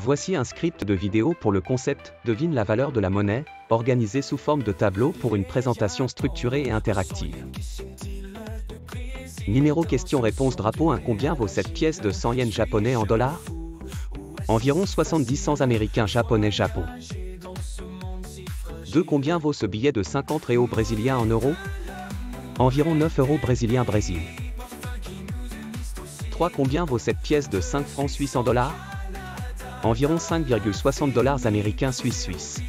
Voici un script de vidéo pour le concept « Devine la valeur de la monnaie », organisé sous forme de tableau pour une présentation structurée et interactive. Numéro question-réponse drapeau 1. Combien vaut cette pièce de 100 yens japonais en dollars? Environ 70 cents américains japonais Japon. 2. Combien vaut ce billet de 50 réaux brésiliens en euros? Environ 9 euros brésiliens Brésil. 3. Combien vaut cette pièce de 5 francs suisses en dollars? Environ 5,60 dollars américains suisses.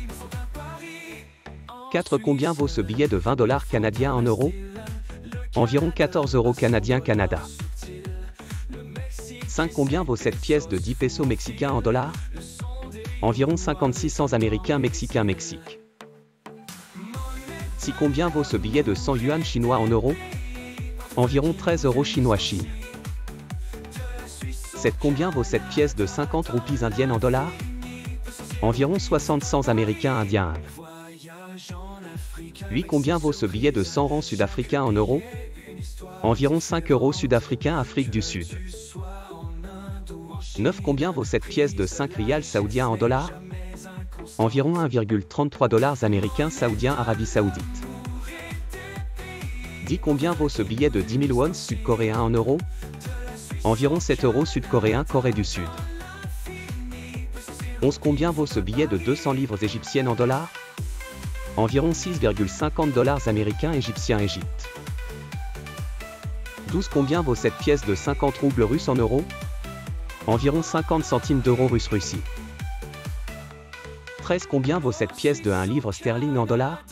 4. Combien vaut ce billet de 20 dollars canadiens en euros? Environ 14 euros canadiens Canada. 5. Combien vaut cette pièce de 10 pesos mexicains en dollars? Environ 56 cents américains mexicains Mexique. 6. Combien vaut ce billet de 100 yuan chinois en euros? Environ 13 euros chinois Chine. 7. Combien vaut cette pièce de 50 roupies indiennes en dollars? Environ 60 cents américains indiens Inde. 8. Combien vaut ce billet de 100 rands sud-africains en euros? Environ 5 euros sud-africains Afrique du Sud. 9. Combien vaut cette pièce de 5 rials saoudiens en dollars? Environ 1,33 dollars américains saoudiens Arabie Saoudite. 10. Combien vaut ce billet de 10 000 wons sud-coréens en euros? Environ 7 euros sud-coréens Corée du Sud. 11. Combien vaut ce billet de 200 livres égyptiennes en dollars? Environ 6,50 dollars américains égyptiens Égypte. 12. Combien vaut cette pièce de 50 roubles russes en euros? Environ 50 centimes d'euros Russie. 13. Combien vaut cette pièce de 1 livre sterling en dollars?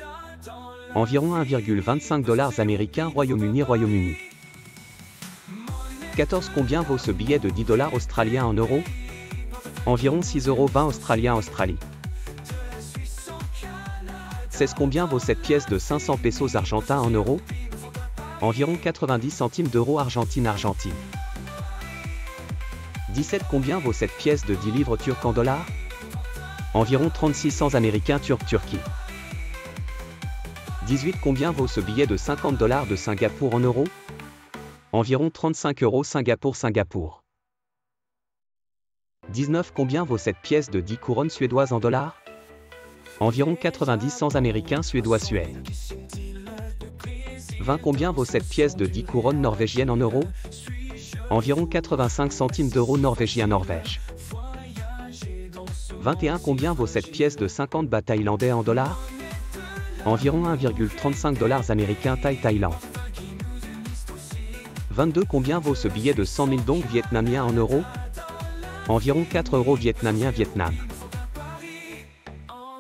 Environ 1,25 dollars américains Royaume-Uni. 14. Combien vaut ce billet de 10 dollars australiens en euros? Environ 6,20 euros australiens Australie. 16. Combien vaut cette pièce de 500 pesos argentins en euros? Environ 90 centimes d'euros Argentine. 17. Combien vaut cette pièce de 10 livres turcs en dollars? Environ 36 cents américains Turquie. 18. Combien vaut ce billet de 50 dollars de Singapour en euros? Environ 35 euros Singapour. 19. Combien vaut cette pièce de 10 couronnes suédoises en dollars? Environ 90 cents américains Suède. 20. Combien vaut cette pièce de 10 couronnes norvégiennes en euros? Environ 85 centimes d'euros norvégiens Norvège. 21. Combien vaut cette pièce de 50 bahts thaïlandais en dollars? Environ 1,35 dollars américains Thaïlande. 22. Combien vaut ce billet de 100 000 dong vietnamiens en euros? Environ 4 euros vietnamiens Vietnam.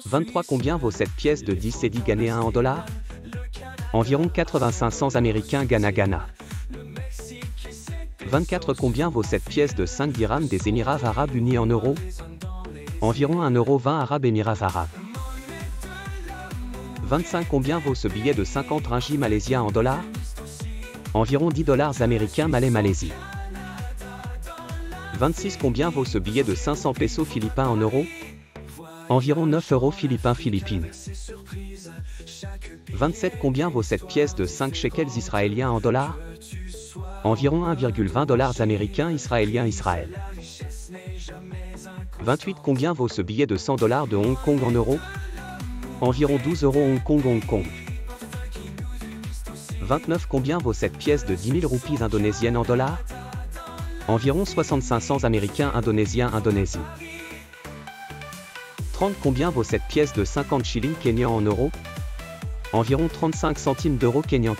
23. Combien vaut cette pièce de 10 cédis ghanéens en dollars? Environ 85 cents américains Ghana. 24. Combien vaut cette pièce de 5 dirhams des Émirats arabes unis en euros? Environ 1,20 € Arabes Émirats arabes. 25. Combien vaut ce billet de 50 ringgit malaisiens en dollars? Environ 10 dollars américains Malaisie. 26. Combien vaut ce billet de 500 pesos philippins en euros? Environ 9 euros Philippines. 27. Combien vaut cette pièce de 5 shekels israéliens en dollars? Environ 1,20 dollars américains israéliens Israël. 28. Combien vaut ce billet de 100 dollars de Hong Kong en euros? Environ 12 euros Hong Kong. 29. Combien vaut cette pièce de 10 000 roupies indonésiennes en dollars? Environ 65 cents américains indonésiens Indonésie. 30. Combien vaut cette pièce de 50 shillings kenyans en euros? Environ 35 centimes d'euros Kenya.